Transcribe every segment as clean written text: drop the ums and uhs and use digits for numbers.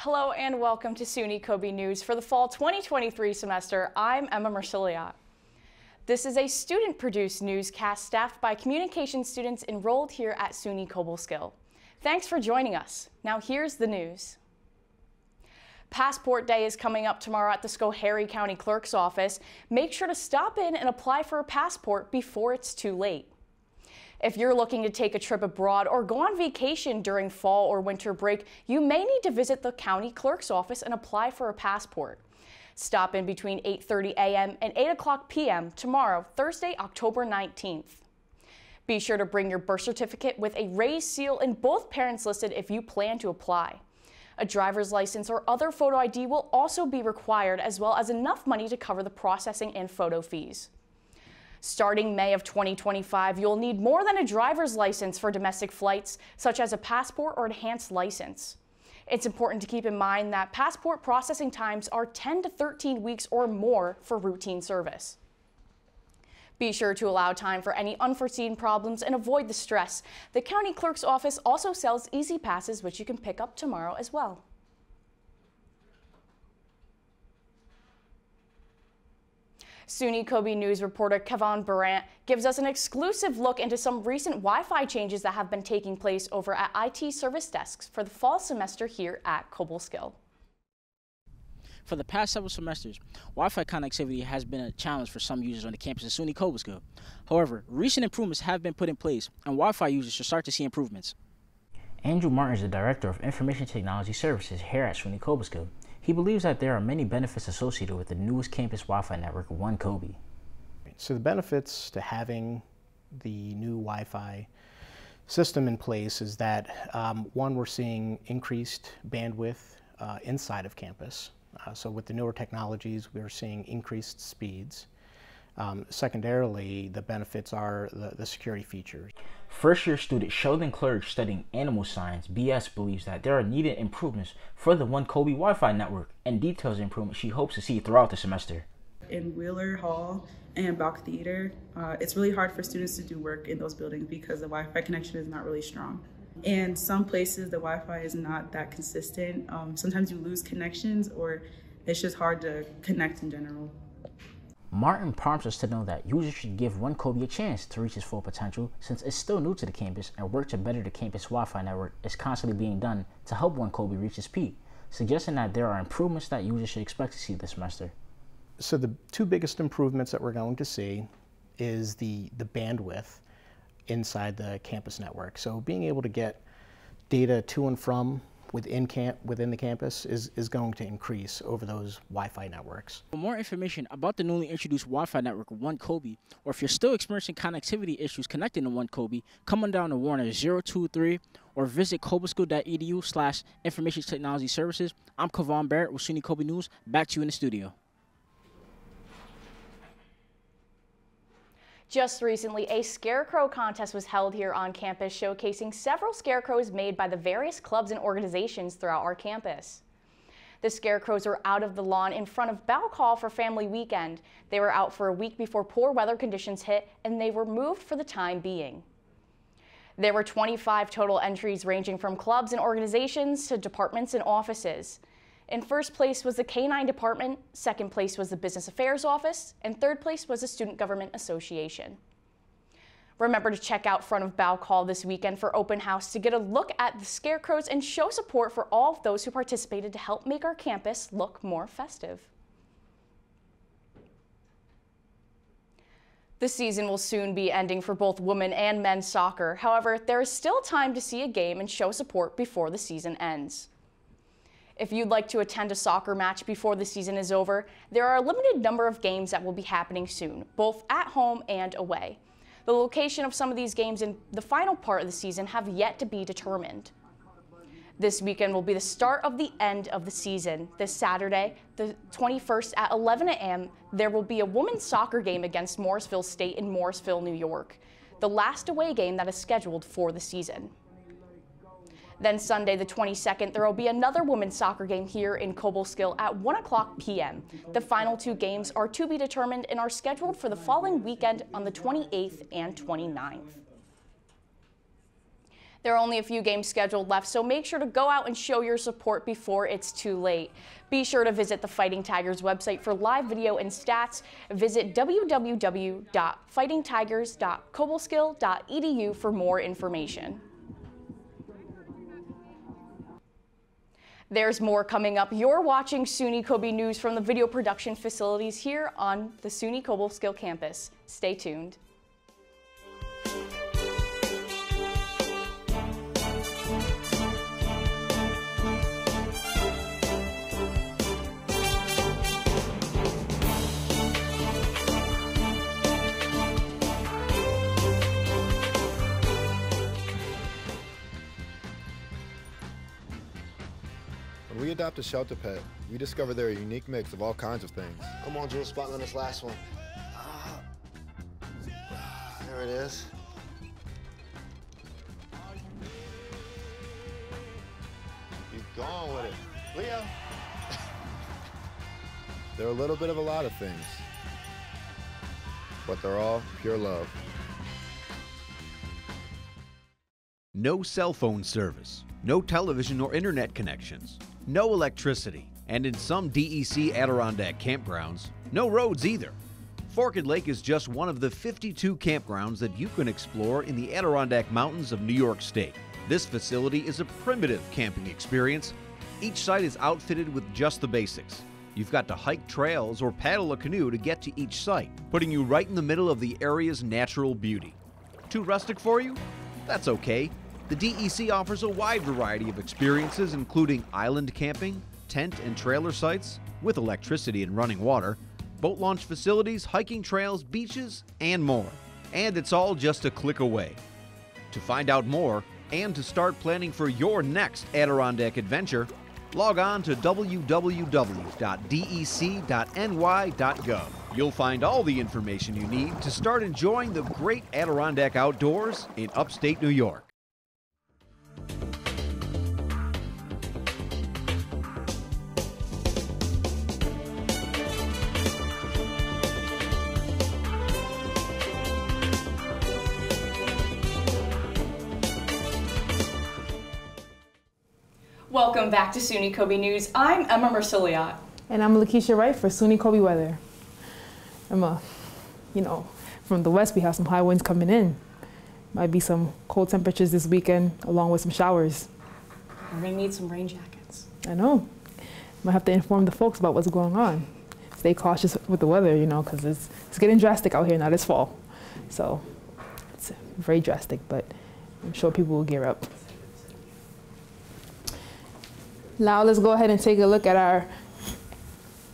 Hello and welcome to SUNY Coby News for the fall 2023 semester. I'm Emma Marcilliot. This is a student-produced newscast staffed by communication students enrolled here at SUNY Cobleskill. Thanks for joining us. Now here's the news. Passport Day is coming up tomorrow at the Schoharie County Clerk's office. Make sure to stop in and apply for a passport before it's too late. If you're looking to take a trip abroad or go on vacation during fall or winter break, you may need to visit the county clerk's office and apply for a passport. Stop in between 8:30 a.m. and 8 o'clock p.m. tomorrow, Thursday, October 19th. Be sure to bring your birth certificate with a raised seal and both parents listed if you plan to apply. A driver's license or other photo ID will also be required, as well as enough money to cover the processing and photo fees. Starting May of 2025, you'll need more than a driver's license for domestic flights, such as a passport or enhanced license. It's important to keep in mind that passport processing times are 10 to 13 weeks or more for routine service. Be sure to allow time for any unforeseen problems and avoid the stress. The county clerk's office also sells easy passes, which you can pick up tomorrow as well. SUNY Coby News reporter Kevon Barant gives us an exclusive look into some recent Wi-Fi changes that have been taking place over at IT service desks for the fall semester here at Cobleskill. For the past several semesters, Wi-Fi connectivity has been a challenge for some users on the campus of SUNY Cobeskill. However, recent improvements have been put in place, and Wi-Fi users should start to see improvements. Andrew Martin is the Director of Information Technology Services here at SUNY Cobeskill. He believes that there are many benefits associated with the newest campus Wi-Fi network, SUNY Coby. So the benefits to having the new Wi-Fi system in place is that, one, we're seeing increased bandwidth inside of campus. So with the newer technologies, we're seeing increased speeds. Secondarily, the benefits are the security features. First-year student Sheldon Clerk studying animal science, BS, believes that there are needed improvements for the SUNY Coby Wi-Fi network and details the improvements she hopes to see throughout the semester. In Wheeler Hall and Balk Theater, it's really hard for students to do work in those buildings because the Wi-Fi connection is not really strong. And some places the Wi-Fi is not that consistent. Sometimes you lose connections or it's just hard to connect in general. Martin prompts us to know that users should give SUNY Coby a chance to reach its full potential, since it's still new to the campus and work to better the campus Wi-Fi network is constantly being done to help SUNY Coby reach its peak, suggesting that there are improvements that users should expect to see this semester. So the two biggest improvements that we're going to see is the bandwidth inside the campus network. So being able to get data to and from within the campus is going to increase over those Wi-Fi networks. For more information about the newly introduced Wi-Fi network SUNY Coby, or if you're still experiencing connectivity issues connecting to SUNY Coby, come on down to Warner 023 or visit cobleskill.edu/information technology services. I'm Kevon Barrett with SUNY Coby News. Back to you in the studio. Just recently, a scarecrow contest was held here on campus, showcasing several scarecrows made by the various clubs and organizations throughout our campus. The scarecrows were out of the lawn in front of Balk Hall for Family Weekend. They were out for a week before poor weather conditions hit, and they were moved for the time being. There were 25 total entries ranging from clubs and organizations to departments and offices. In first place was the K-9 department, second place was the Business Affairs Office, and third place was the Student Government Association. Remember to check out front of Balk Hall this weekend for open house to get a look at the scarecrows and show support for all of those who participated to help make our campus look more festive. The season will soon be ending for both women and men's soccer. However, there is still time to see a game and show support before the season ends. If you'd like to attend a soccer match before the season is over, there are a limited number of games that will be happening soon, both at home and away. The location of some of these games in the final part of the season have yet to be determined. This weekend will be the start of the end of the season. This Saturday, the 21st at 11 a.m., there will be a women's soccer game against Morrisville State in Morrisville, New York, the last away game that is scheduled for the season. Then Sunday the 22nd, there will be another women's soccer game here in Cobleskill at 1 o'clock p.m. The final two games are to be determined and are scheduled for the following weekend on the 28th and 29th. There are only a few games scheduled left, so make sure to go out and show your support before it's too late. Be sure to visit the Fighting Tigers website for live video and stats. Visit www.fightingtigers.cobleskill.edu for more information. There's more coming up. You're watching SUNY Coby News from the video production facilities here on the SUNY Cobleskill campus. Stay tuned. When we adopt a shelter pet, we discover they're a unique mix of all kinds of things. Come on, Drew, spot on this last one. There it is. Keep going with it. Leo. They're a little bit of a lot of things, but they're all pure love. No cell phone service, no television or internet connections, no electricity, and in some DEC Adirondack campgrounds, no roads either. Forked Lake is just one of the 52 campgrounds that you can explore in the Adirondack Mountains of New York State. This facility is a primitive camping experience. Each site is outfitted with just the basics. You've got to hike trails or paddle a canoe to get to each site, putting you right in the middle of the area's natural beauty. Too rustic for you? That's okay. The DEC offers a wide variety of experiences, including island camping, tent and trailer sites with electricity and running water, boat launch facilities, hiking trails, beaches, and more. And it's all just a click away. To find out more and to start planning for your next Adirondack adventure, log on to www.dec.ny.gov. You'll find all the information you need to start enjoying the great Adirondack outdoors in upstate New York. Welcome back to SUNY Coby News. I'm Emma Marsiliot. And I'm Lakeisha Wright for SUNY Coby Weather. Emma, from the west we have some high winds coming in. Might be some cold temperatures this weekend along with some showers. We're gonna need some rain jackets. I know. Might have to inform the folks about what's going on. Stay cautious with the weather, because it's getting drastic out here now this fall. So it's very drastic, but I'm sure people will gear up. Now let's go ahead and take a look at our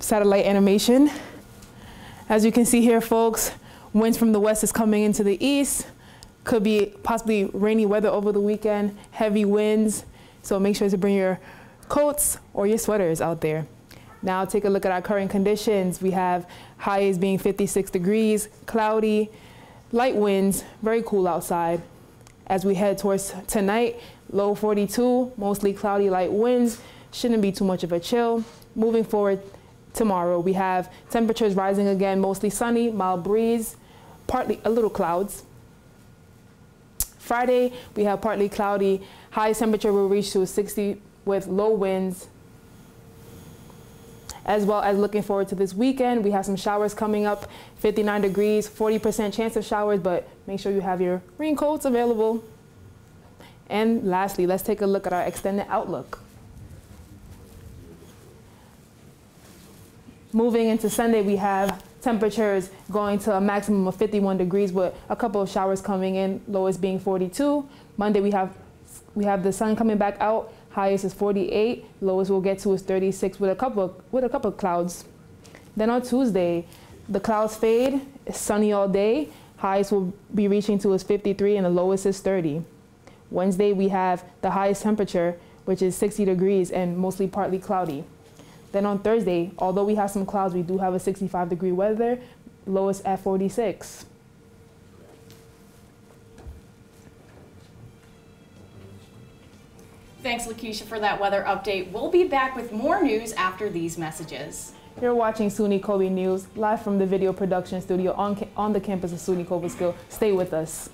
satellite animation. As you can see here, folks, winds from the west is coming into the east. Could be possibly rainy weather over the weekend, heavy winds. So make sure to bring your coats or your sweaters out there. Now take a look at our current conditions. We have highs being 56 degrees, cloudy, light winds, very cool outside. As we head towards tonight, low 42, mostly cloudy, light winds. Shouldn't be too much of a chill. Moving forward tomorrow, we have temperatures rising again, mostly sunny, mild breeze, partly a little clouds. Friday, we have partly cloudy. Highest temperature will reach to 60 with low winds. As well as looking forward to this weekend, we have some showers coming up, 59 degrees, 40% chance of showers, but make sure you have your raincoats available. And lastly, let's take a look at our extended outlook. Moving into Sunday, we have temperatures going to a maximum of 51 degrees with a couple of showers coming in, lowest being 42. Monday, we have the sun coming back out, highest is 48, lowest we'll get to is 36 with a couple of clouds. Then on Tuesday, the clouds fade, it's sunny all day, highest will be reaching to is 53 and the lowest is 30. Wednesday, we have the highest temperature, which is 60 degrees and mostly partly cloudy. Then on Thursday, although we have some clouds, we do have a 65-degree weather, lowest at 46. Thanks, Lakeisha, for that weather update. We'll be back with more news after these messages. You're watching SUNY Coby News, live from the video production studio on the campus of SUNY Cobleskill. Stay with us.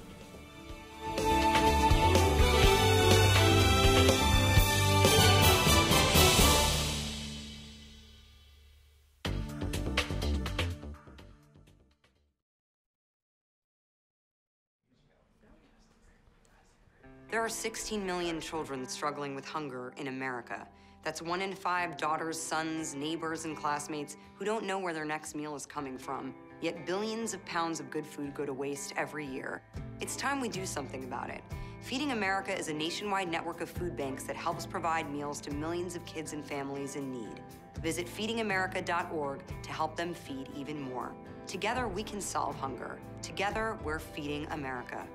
There are 16 million children struggling with hunger in America. That's 1 in 5 daughters, sons, neighbors, and classmates who don't know where their next meal is coming from. Yet billions of pounds of good food go to waste every year. It's time we do something about it. Feeding America is a nationwide network of food banks that helps provide meals to millions of kids and families in need. Visit feedingamerica.org to help them feed even more. Together, we can solve hunger. Together, we're feeding America.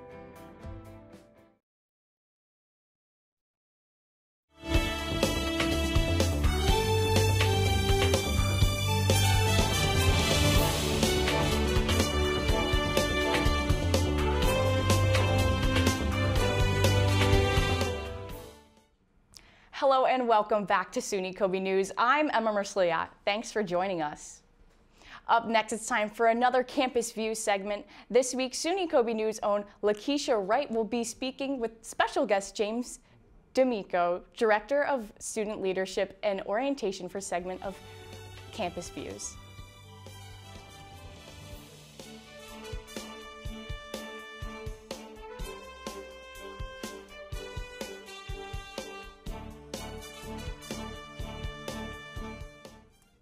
Hello and welcome back to SUNY Coby News. I'm Emma Mersliat. Thanks for joining us. Up next, it's time for another Campus View segment. This week, SUNY Coby News' own Lakeisha Wright will be speaking with special guest James D'Amico, Director of Student Leadership and Orientation for segment of Campus Views.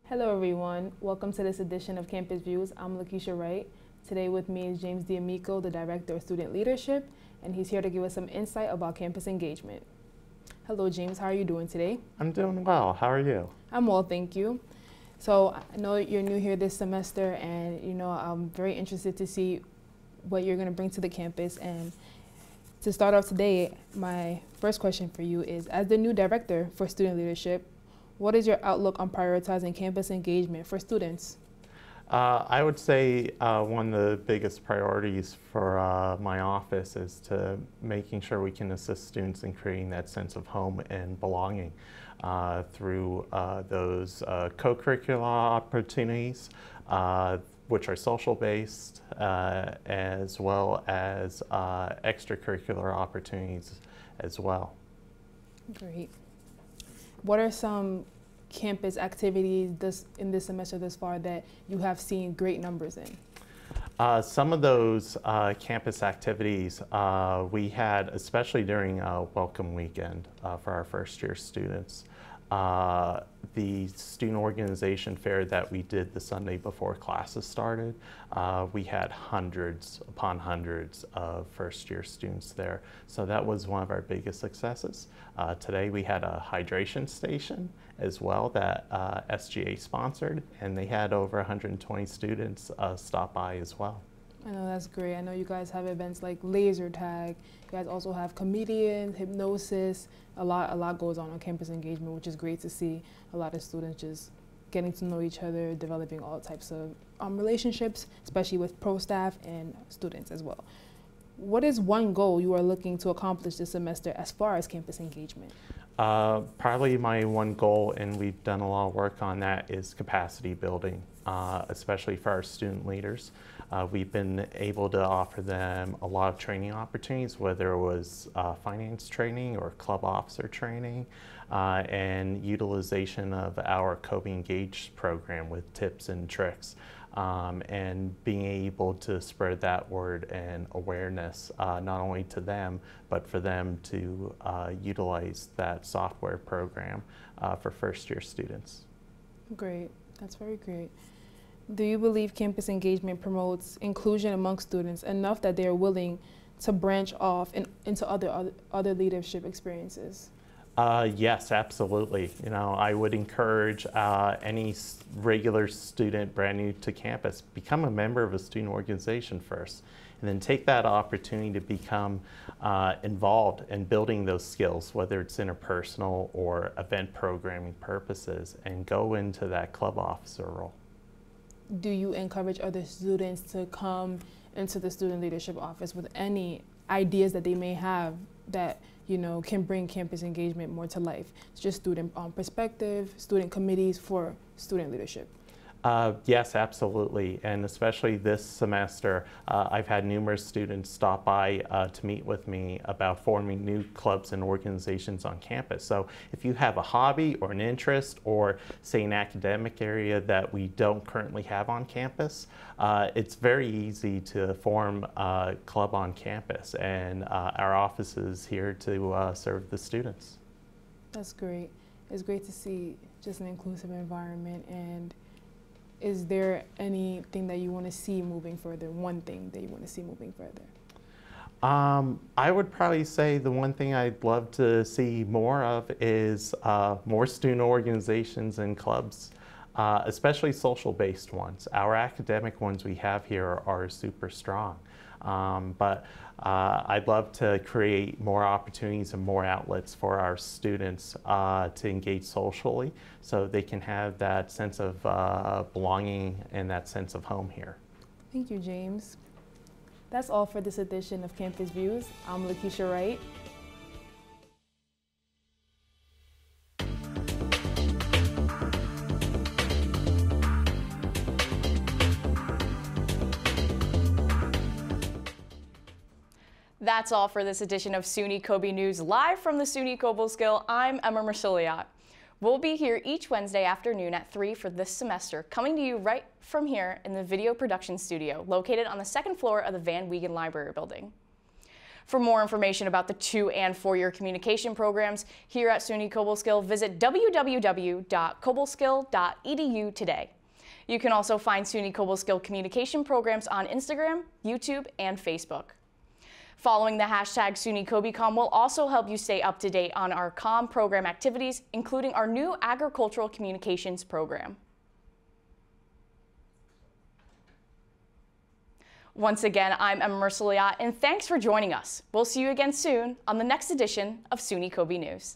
Hello everyone, welcome to this edition of Campus Views. I'm Lakeisha Wright. Today with me is James D'Amico, the Director of Student Leadership, and he's here to give us some insight about campus engagement. Hello James, how are you doing today? I'm doing well, how are you? I'm well, thank you. So I know you're new here this semester, and I'm very interested to see what you're going to bring to the campus. And to start off today, my first question for you is, as the new Director for Student Leadership, what is your outlook on prioritizing campus engagement for students? I would say one of the biggest priorities for my office is to making sure we can assist students in creating that sense of home and belonging through those co-curricular opportunities, which are social-based, as well as extracurricular opportunities as well. Great. What are some campus activities in this semester thus far that you have seen great numbers in? Some of those campus activities we had, especially during Welcome Weekend for our first-year students. The student organization fair that we did the Sunday before classes started, we had hundreds upon hundreds of first-year students there. So that was one of our biggest successes. Today we had a hydration station as well that SGA sponsored, and they had over 120 students stop by as well. I know, that's great. I know you guys have events like laser tag. You guys also have comedians, hypnosis. A lot goes on campus engagement, which is great to see. A lot of students just getting to know each other, developing all types of relationships, especially with pro staff and students as well. What is one goal you are looking to accomplish this semester as far as campus engagement? Probably my one goal, and we've done a lot of work on that, is capacity building, especially for our student leaders. We've been able to offer them a lot of training opportunities, whether it was finance training or club officer training, and utilization of our Coby Engage program with tips and tricks, and being able to spread that word and awareness not only to them, but for them to utilize that software program for first-year students. Great, that's very great. Do you believe campus engagement promotes inclusion among students enough that they are willing to branch off into other leadership experiences? Yes, absolutely. I would encourage any regular student brand new to campus, become a member of a student organization first, and then take that opportunity to become involved in building those skills, whether it's interpersonal or event programming purposes, and go into that club officer role. Do you encourage other students to come into the student leadership office with any ideas that they may have that can bring campus engagement more to life? It's just student perspective, student committees for student leadership. Yes, absolutely, and especially this semester, I've had numerous students stop by to meet with me about forming new clubs and organizations on campus. So if you have a hobby or an interest or say an academic area that we don't currently have on campus, it's very easy to form a club on campus, and our office is here to serve the students. That's great. It's great to see just an inclusive environment. And is there anything that you want to see moving further? One thing that you want to see moving further? I would probably say the one thing I'd love to see more of is more student organizations and clubs, especially social-based ones. Our academic ones we have here are super strong, but I'd love to create more opportunities and more outlets for our students to engage socially so they can have that sense of belonging and that sense of home here. Thank you, James. That's all for this edition of Campus Views. I'm Lakeisha Wright. That's all for this edition of SUNY Coby News, live from the SUNY Cobleskill. I'm Emma Marsiliot. We'll be here each Wednesday afternoon at 3 for this semester, coming to you right from here in the video production studio, located on the second floor of the Van Wiegen Library Building. For more information about the 2- and 4-year communication programs here at SUNY Cobleskill, visit www.cobleskill.edu today. You can also find SUNY Cobleskill communication programs on Instagram, YouTube, and Facebook. Following the hashtag SUNY CobyComm will also help you stay up to date on our COMM program activities, including our new agricultural communications program. Once again, I'm Emma Marsiliot, and thanks for joining us. We'll see you again soon on the next edition of SUNY Coby News.